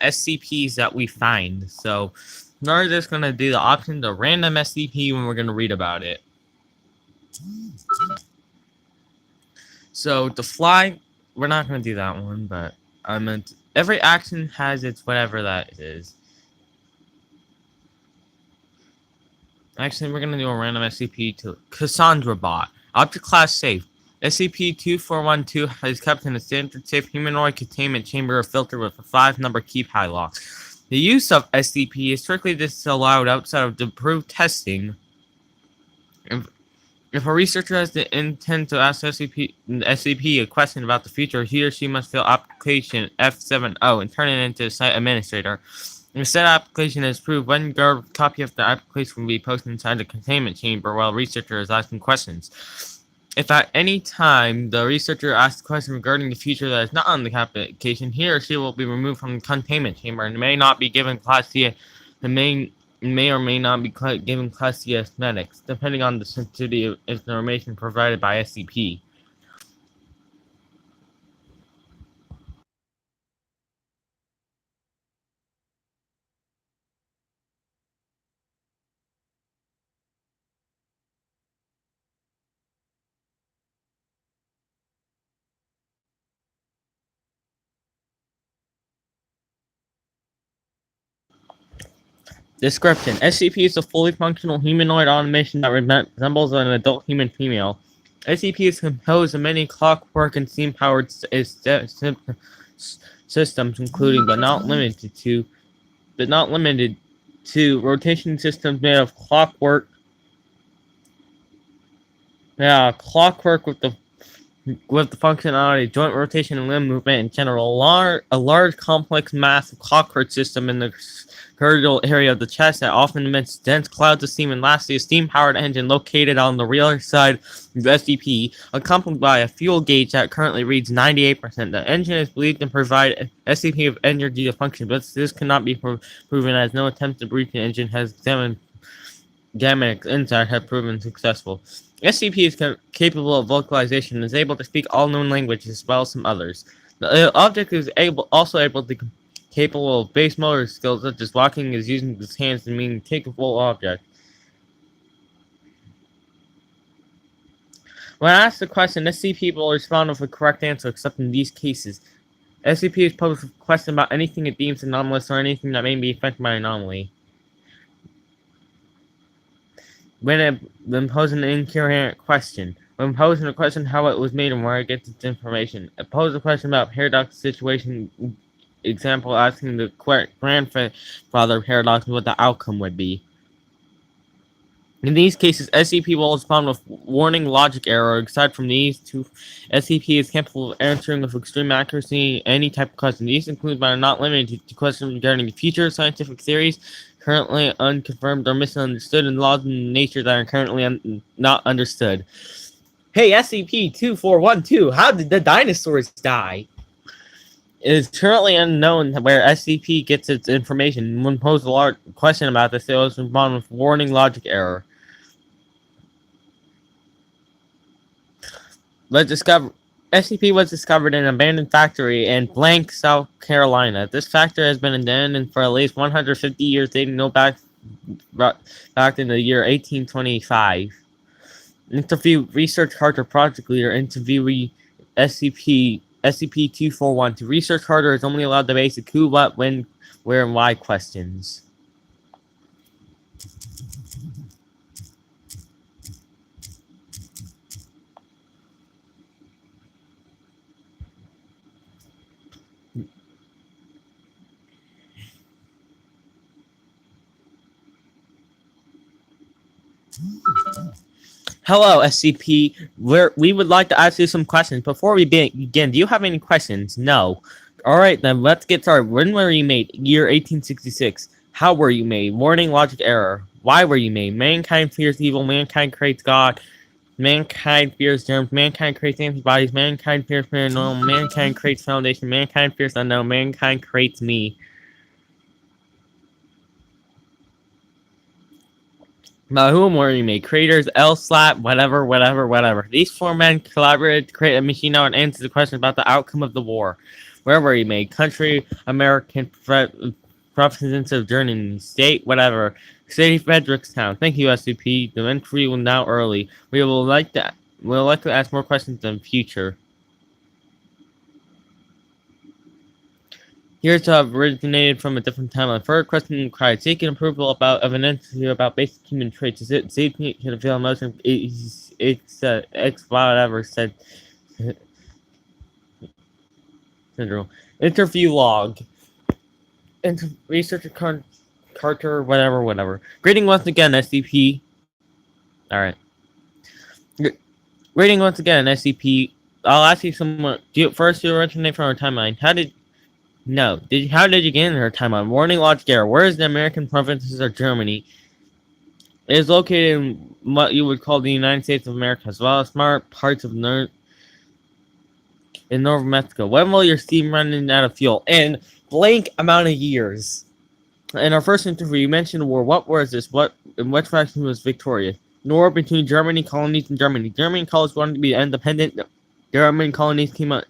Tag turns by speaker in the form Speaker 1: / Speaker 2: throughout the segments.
Speaker 1: SCPs that we find. So we're just going to do the option to random SCP when we're going to read about it. So the fly, we're not going to do that one, but I meant every action has its whatever that is. Actually, we're going to do a random SCP to Cassandra Bot. Object class safe. SCP-2412 is kept in a standard safe humanoid containment chamber or filter with a 5-number keypad lock. The use of SCP is strictly disallowed outside of the approved testing. If a researcher has the intent to ask SCP a question about the future, he or she must fill application F70 and turn it into the site administrator. If said application is approved, one guard copy of the application will be posted inside the containment chamber while the researcher is asking questions. If at any time the researcher asks a question regarding the future that is not on the application, he or she will be removed from the containment chamber and may not be given Class C. May or may not be given Class C aesthetics, depending on the sensitivity of information provided by SCP. Description: SCP is a fully functional humanoid automation that resembles an adult human female. SCP is composed of many clockwork and steam-powered systems, including but not limited to rotation systems made of clockwork. Clockwork with the functionality, joint rotation, and limb movement in general. A large complex mass of clockwork system in the cortical area of the chest that often emits dense clouds of steam, and lastly a steam-powered engine located on the rear side of the SCP, accompanied by a fuel gauge that currently reads 98%. The engine is believed to provide SCP with energy to function, but this cannot be proven as no attempt to breach the engine has examined inside have proven successful. SCP is capable of vocalization and is able to speak all known languages as well as some others. The object is also able to capable of base motor skills such as walking is using his hands to mean capable object. When asked the question, SCP will respond with a correct answer except in these cases. SCP is posed with a question about anything it deems anomalous or anything that may be affected by an anomaly. When posing an incoherent question. When posing a question how it was made and where it gets its information. It poses a question about paradox situation, example asking the grandfather paradox what the outcome would be. In these cases, SCP will respond with warning logic error. Aside from these two, SCP is capable of answering with extreme accuracy any type of question. These include but are not limited to questions regarding the future, scientific theories, currently unconfirmed or misunderstood, and laws in nature that are currently not understood. Hey, SCP-2412, how did the dinosaurs die? It is currently unknown where SCP gets its information. When posed a large question about this, it was responded with warning logic error. SCP was discovered in an abandoned factory in Blank, South Carolina. This factory has been abandoned for at least 150 years, dating back in the year 1825. Interview Research Carter Project Leader, interviewee SCP-2412. Research Carter is only allowed the basic who, what, when, where, and why questions. Hello, SCP. We would like to ask you some questions. Before we begin, do you have any questions? No. Alright, then let's get started. When were you made? Year 1866. How were you made? Warning logic error. Why were you made? Mankind fears evil. Mankind creates God. Mankind fears germs. Mankind creates antibodies. Mankind fears paranormal. Mankind creates foundation. Mankind fears unknown. Mankind creates me. Now, whom were you made? Creators, L-Slap, whatever. These four men collaborated to create a machine that would answer the question about the outcome of the war. wherever he may, country, American, province of Germany, state, whatever. City Frederickstown. Thank you, SCP. The entry will now early. We'll like to ask more questions in the future. Here's to have originated from a different timeline. Further question required. Seeking approval about evidence about basic human traits. Is it safety to feel emotion? It's X whatever said syndrome. Interview log. Researcher Carter, whatever. Greeting once again, SCP. Alright. Greeting once again, SCP. I'll ask you someone. First, you originate from our timeline. How did you get in her timeline? Warning logic error. Where is the American provinces of Germany? It is located in what you would call the United States of America, as well as smart parts of in northern Mexico. When will your steam run out of fuel? In blank amount of years. In our first interview, you mentioned war. What war is this? In which faction was victorious? War between Germany colonies and Germany. German colonies wanted to be independent. German colonies came out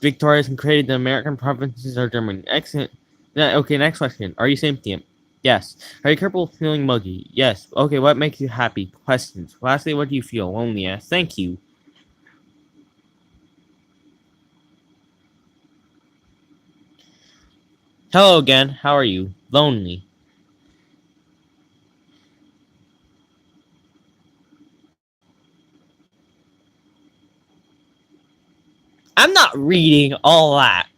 Speaker 1: victorious and created the American provinces of Germany. Excellent. Okay, next question. Are you sentient? Yes. Are you capable of feeling emoji? Yes. Okay, what makes you happy? Questions. Lastly, what do you feel? Lonely. Yes. Thank you. Hello again. How are you? Lonely. I'm not reading all that.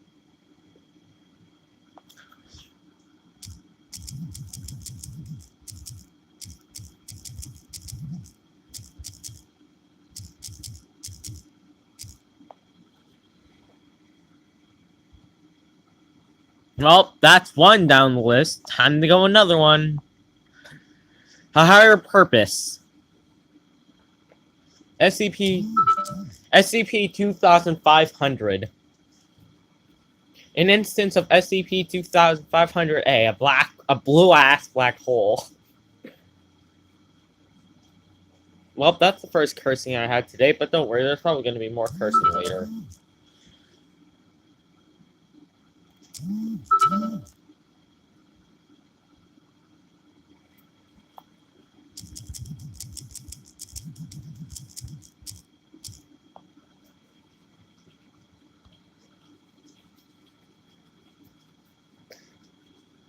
Speaker 1: Well, that's one down the list. Time to go another one. A higher purpose. SCP-2500. An instance of SCP-2500-A, a blue-ass black hole. Well, that's the first cursing I had today, but don't worry, there's probably going to be more cursing later.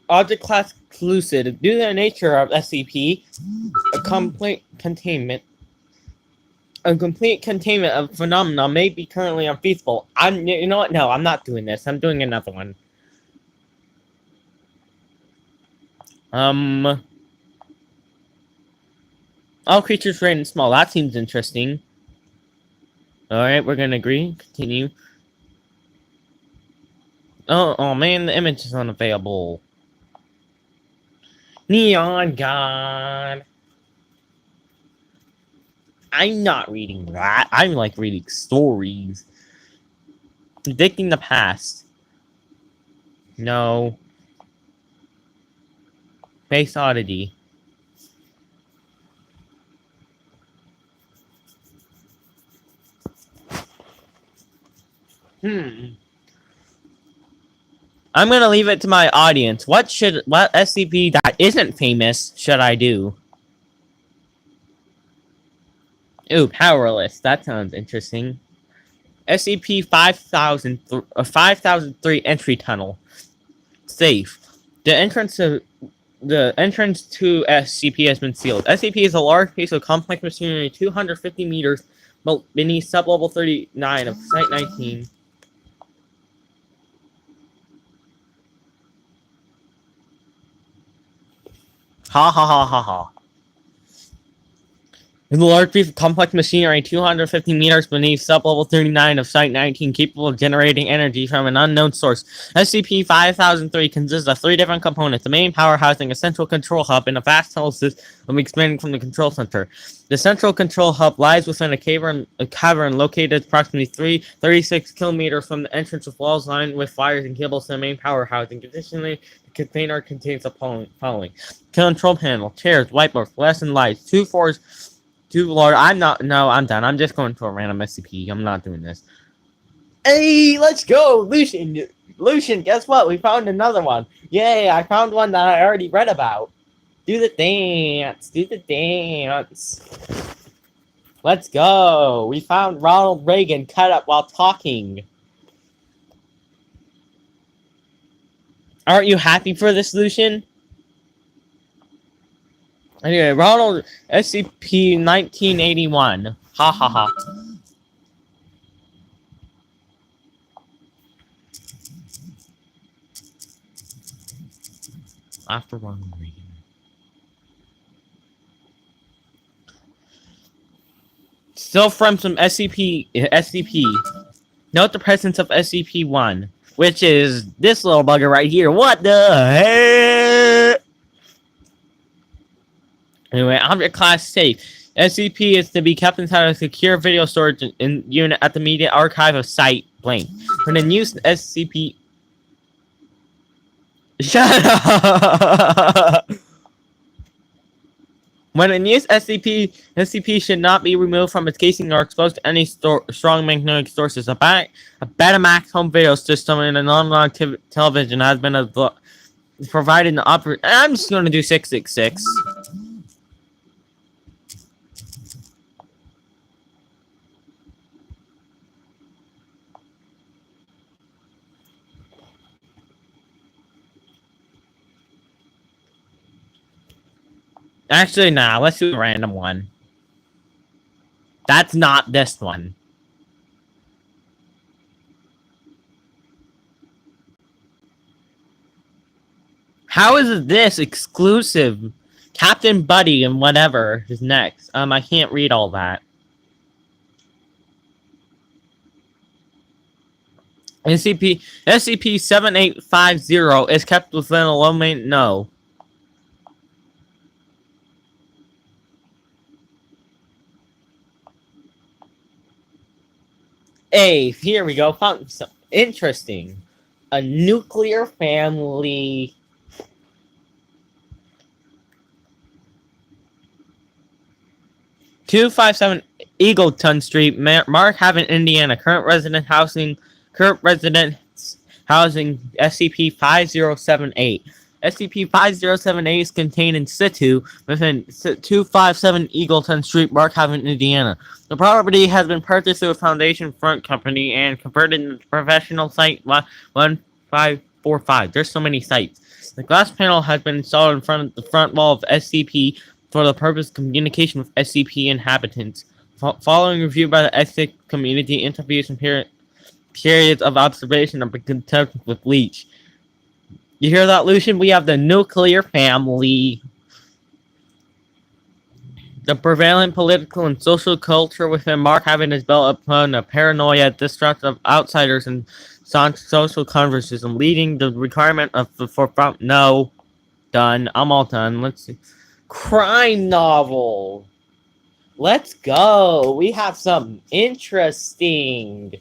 Speaker 1: Object class Lucid. Due to the nature of SCP, a complete containment of phenomena may be currently unfeasible. You know what? No, I'm not doing this. I'm doing another one. All creatures great and small. That seems interesting. Alright, we're gonna agree. Continue. Oh man, the image is unavailable. Neon God. I'm not reading that. I'm like reading stories. Predicting the past. No. Space Oddity. I'm gonna leave it to my audience. What SCP that isn't famous should I do? Ooh, Powerless. That sounds interesting. SCP-5003 entry tunnel. Safe. The entrance to SCP has been sealed. SCP is a large piece of complex machinery 250 meters beneath sublevel 39 of Site 19. Ha ha ha ha ha. Is a large piece of complex machinery 250 meters beneath sublevel 39 of Site 19 capable of generating energy from an unknown source. SCP-5003 consists of 3 different components. The main power housing, a central control hub, and a vast tunnel system expanding from the control center. The central control hub lies within a cavern located approximately 36 kilometers from the entrance with walls lined with wires and cables to the main power housing. Additionally, the container contains the following. Control panel, chairs, whiteboard, lesson lights, 2 floors, 2 large. I'm done. I'm just going to a random SCP. I'm not doing this. Hey, let's go, Lucian. Lucian, guess what? We found another one. Yay, I found one that I already read about. Do the dance. Do the dance. Let's go. We found Ronald Reagan cut up while talking. Aren't you happy for this, Lucian? Anyway, Ronald SCP 1981. Ha ha ha. After Ronald Reagan. Still from some SCP. Note the presence of SCP-1, which is this little bugger right here. What the heck? Anyway, object class safe. SCP is to be kept inside a secure video storage unit at the Media Archive of Site blank. When in use, SCP. Shut up! When in use, SCP should not be removed from its casing or exposed to any strong magnetic sources. A Betamax home video system and a non-log television has been provided in the I'm just going to do 666. Actually, nah, let's do a random one. That's not this one. How is this exclusive? Captain Buddy and whatever is next. I can't read all that. SCP-7850 is kept within a low maintenance. No. Hey, here we go. Found some interesting. A nuclear family. (257) Eagleton Street, Mark Haven, Indiana. Current residence housing SCP-5078. SCP-5078 is contained in situ within 257 Eagleton Street, Mark Haven, Indiana. The property has been purchased through a Foundation Front Company and converted into professional site 1545. There's so many sites. The glass panel has been installed in front of the front wall of SCP for the purpose of communication with SCP inhabitants. Following review by the ethics community, interviews and periods of observation are conducted with Leech. You hear that, Lucian? We have the nuclear family. The prevalent political and social culture within Mark Haven is built upon a paranoia, distrust of outsiders, and social conservatism, leading the requirement of no. Done. I'm all done. Let's see. Crime novel. Let's go. We have some interesting.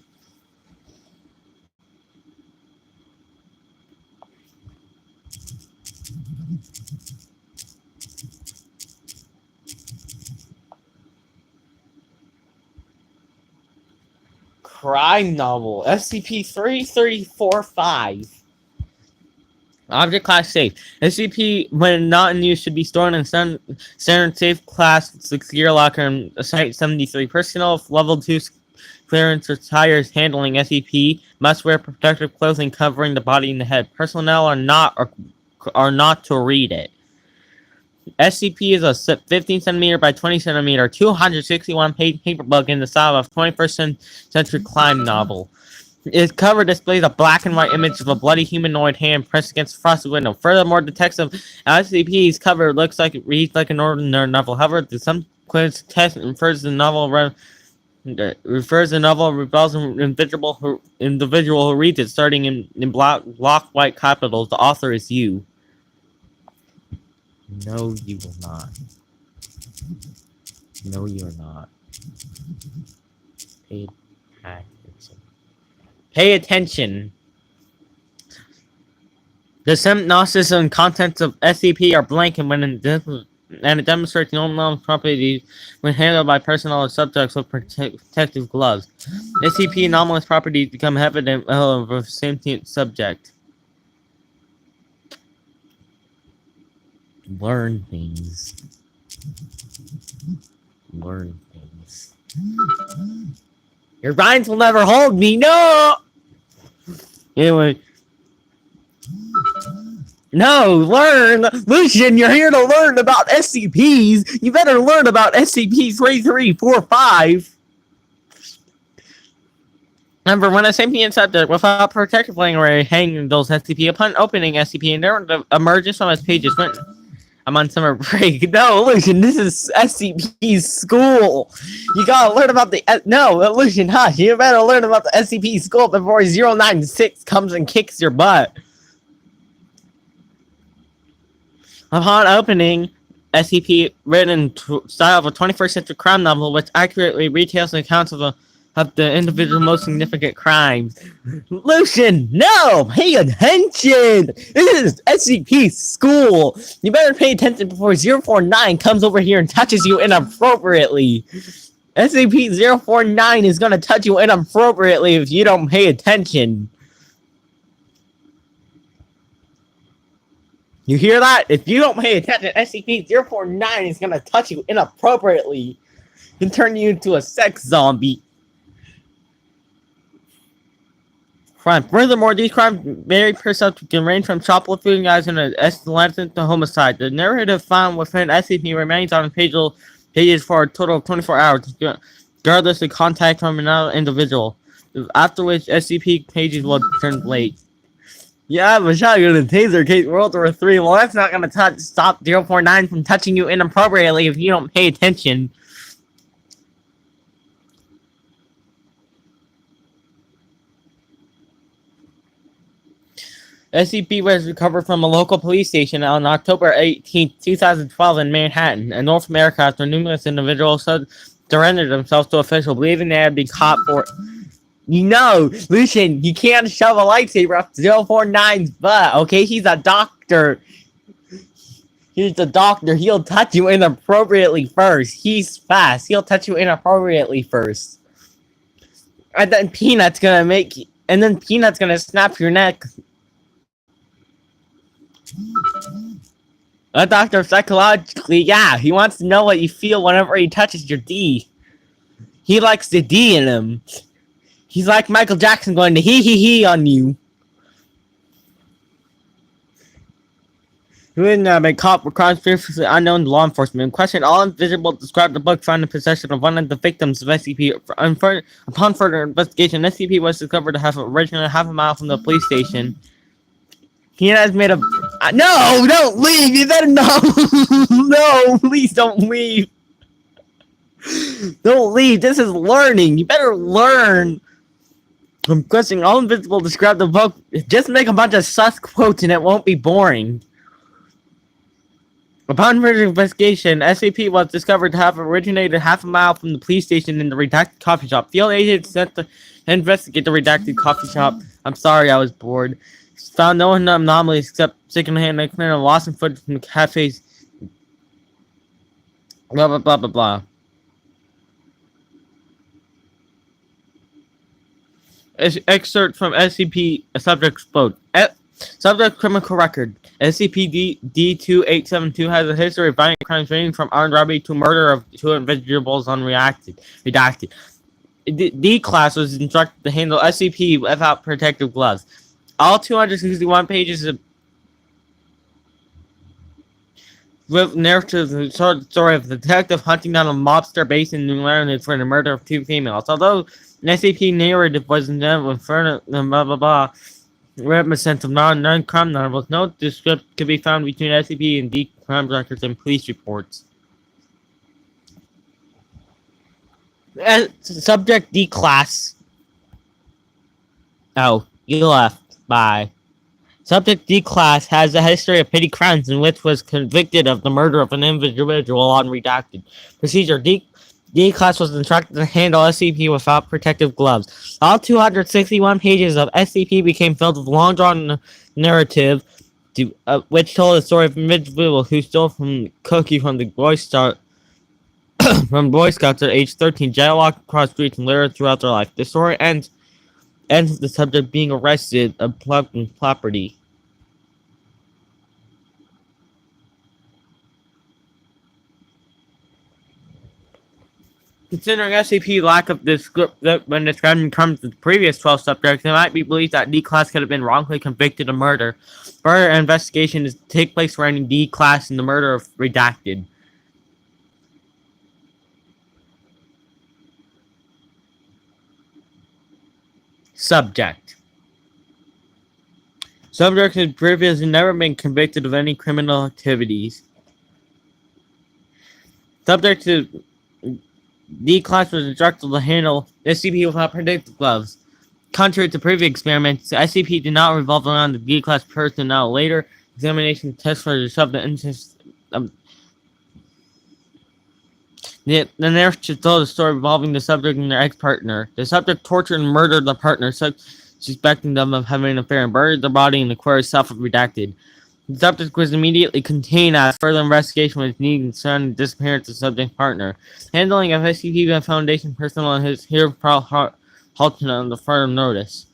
Speaker 1: Crime novel. SCP-3345. Object class safe. SCP, when not in use, should be stored in standard safe class secure locker in Site-73. Personnel of level 2 clearance retires handling SCP must wear protective clothing covering the body and the head. Personnel are not to read it. SCP is a 15 centimeter by 20 centimeter, 261-page paper book in the style of 21st century crime novel. Its cover displays a black and white image of a bloody humanoid hand pressed against a frosted window. Furthermore, the text of SCP's cover looks like it reads like an ordinary novel. However, some quiz test refers to the novel revolves an individual who reads it, starting in block white capitals. The author is you. No, you will not. No, you're not. Pay attention. The synopsis and contents of SCP are blank, and when and it demonstrates no known properties when handled by personnel or subjects with protective gloves. SCP anomalous properties become evident of a sentient subject. Learn things. Learn things. Your vines will never hold me, no! Anyway. No, learn! Lucian, you're here to learn about SCPs! You better learn about SCP-3345! Number one, a sentient subject without protective language handles SCP. Upon opening SCP, and emerges from its pages when I'm on summer break. No, Lucian, this is SCP's school. You gotta learn about the... No, Lucian, hush. You better learn about the SCP school before 096 comes and kicks your butt. Upon opening, SCP, written in style of a 21st century crime novel, which accurately retells the accounts of the individual's most significant crimes. Lucian, no! Pay attention! This is SCP school! You better pay attention before 049 comes over here and touches you inappropriately. SCP-049 is gonna touch you inappropriately if you don't pay attention. You hear that? If you don't pay attention, SCP-049 is gonna touch you inappropriately and turn you into a sex zombie. Crime. Furthermore, these crimes vary per subject and range from shoplifting as an escalation to homicide. The narrative found within SCP remains on pages for a total of 24 hours, regardless of contact from another individual, after which SCP pages will turn late. Yeah, I have a shotgun and taser case World War III. Well, that's not gonna stop 049 from touching you inappropriately if you don't pay attention. SCP was recovered from a local police station on October 18, 2012 in Manhattan, in North America, after numerous individuals surrendered themselves to officials, believing they had been caught for... You know, Lucian, you can't shove a lightsaber up 049's butt, okay? He's a doctor. He's a doctor. He'll touch you inappropriately first. He's fast. He'll touch you inappropriately first. And then Peanut's gonna snap your neck. A doctor psychologically, yeah, he wants to know what you feel whenever he touches your D. He likes the D in him. He's like Michael Jackson going to hee on you. Who had been caught for crimes previously unknown to law enforcement. In question, all invisible described the book found in possession of one of the victims of SCP. Upon further investigation, SCP was discovered to have originated half a mile from the police station. He has made a... No! Don't leave! You better no! No! Please don't leave! Don't leave! This is learning! You better learn! I'm guessing all invisible describe the book. Just make a bunch of sus quotes and it won't be boring. Upon further investigation, SCP was discovered to have originated half a mile from the police station in the redacted coffee shop. Field agents sent to investigate the redacted coffee shop. I'm sorry, I was bored. Found no anomalies except secondhand and loss in footage from the cafes. Blah blah blah blah blah. Excerpt from SCP Subject Quote. Subject Criminal Record. SCP D2872 has a history of violent crimes ranging from armed robbery to murder of 2 individuals redacted. D class was instructed to handle SCP without protective gloves. All 261 pages of with narrative story of the detective hunting down a mobster based in New Orleans for the murder of 2 females. Although an SCP narrative was in with blah blah blah reminiscent of non-crime novels, no description could be found between SCP and D crime records and police reports. Subject D class. Oh, you left. Bye. Subject D class has a history of petty crimes in which was convicted of the murder of an individual on redacted. Procedure D class was instructed to handle SCP without protective gloves. All 261 pages of SCP became filled with long-drawn narrative which told the story of an individual who stole from cookie from the Boy Scout from Boy Scouts at age 13, jaywalked across streets and littered throughout their life. The story ends with the subject being arrested of plucking property. Considering SCP lack of description when describing terms of the previous 12 subjects, it might be believed that D-Class could have been wrongfully convicted of murder. Further investigation is to take place surrounding D-Class and the murder of Redacted. Subject has previously never been convicted of any criminal activities. Subject to D-Class was instructed to handle SCP without protective gloves. Contrary to previous experiments, SCP did not revolve around the D-Class personnel. Later examination tests for the subject the narrative told the story involving the subject and their ex-partner. The subject tortured and murdered the partner, suspecting them of having an affair, and buried their body in the query itself of Redacted. The subject was immediately contained as further investigation was needed concerning the disappearance of the subject's partner. Handling of SCP by Foundation personnel and his here halted on the further notice.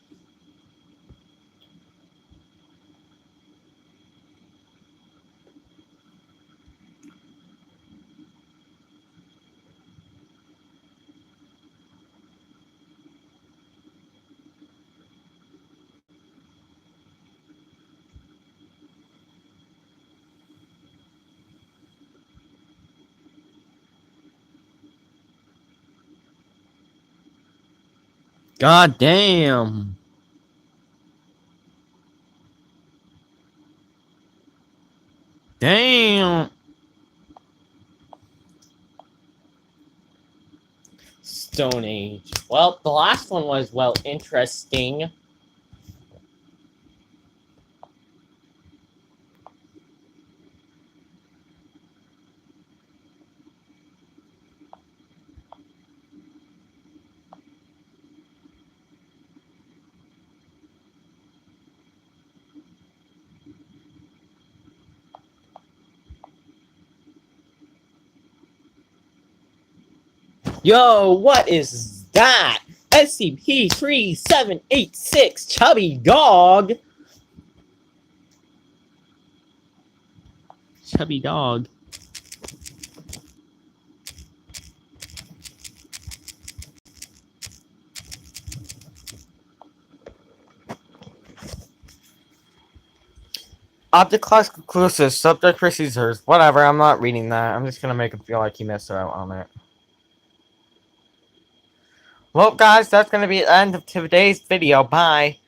Speaker 1: God damn. Damn. Stone Age. Well, the last one was, well, interesting. Yo, what is that? SCP-3786 Chubby Dog. Chubby Dog. Object class conclusive, subject procedures. Whatever, I'm not reading that. I'm just gonna make him feel like he missed out on it. Well, guys, that's gonna be the end of today's video. Bye.